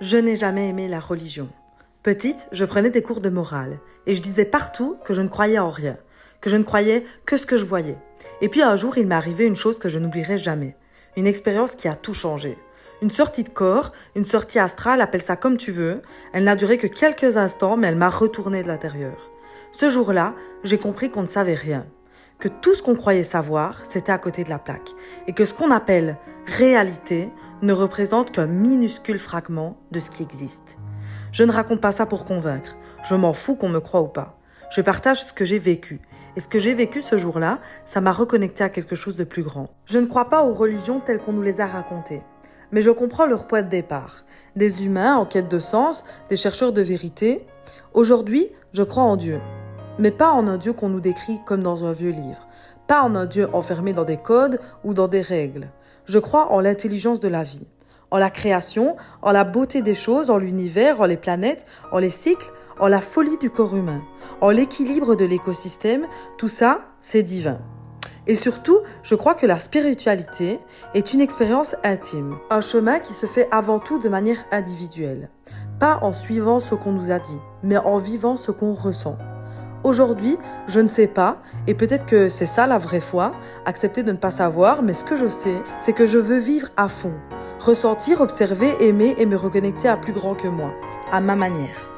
Je n'ai jamais aimé la religion. Petite, je prenais des cours de morale et je disais partout que je ne croyais en rien, que je ne croyais que ce que je voyais. Et puis un jour, il m'est arrivé une chose que je n'oublierai jamais. Une expérience qui a tout changé. Une sortie de corps, une sortie astrale, appelle ça comme tu veux. Elle n'a duré que quelques instants, mais elle m'a retourné de l'intérieur. Ce jour-là, j'ai compris qu'on ne savait rien. Que tout ce qu'on croyait savoir, c'était à côté de la plaque. Et que ce qu'on appelle réalité ne représente qu'un minuscule fragment de ce qui existe. Je ne raconte pas ça pour convaincre. Je m'en fous qu'on me croie ou pas. Je partage ce que j'ai vécu. Et ce que j'ai vécu ce jour-là, ça m'a reconnecté à quelque chose de plus grand. Je ne crois pas aux religions telles qu'on nous les a racontées. Mais je comprends leur point de départ. Des humains en quête de sens, des chercheurs de vérité. Aujourd'hui, je crois en Dieu. Mais pas en un Dieu qu'on nous décrit comme dans un vieux livre. Pas en un Dieu enfermé dans des codes ou dans des règles. Je crois en l'intelligence de la vie, en la création, en la beauté des choses, en l'univers, en les planètes, en les cycles, en la folie du corps humain, en l'équilibre de l'écosystème. Tout ça, c'est divin. Et surtout, je crois que la spiritualité est une expérience intime, un chemin qui se fait avant tout de manière individuelle. Pas en suivant ce qu'on nous a dit, mais en vivant ce qu'on ressent. Aujourd'hui, je ne sais pas, et peut-être que c'est ça la vraie foi, accepter de ne pas savoir, mais ce que je sais, c'est que je veux vivre à fond, ressentir, observer, aimer et me reconnecter à plus grand que moi, à ma manière.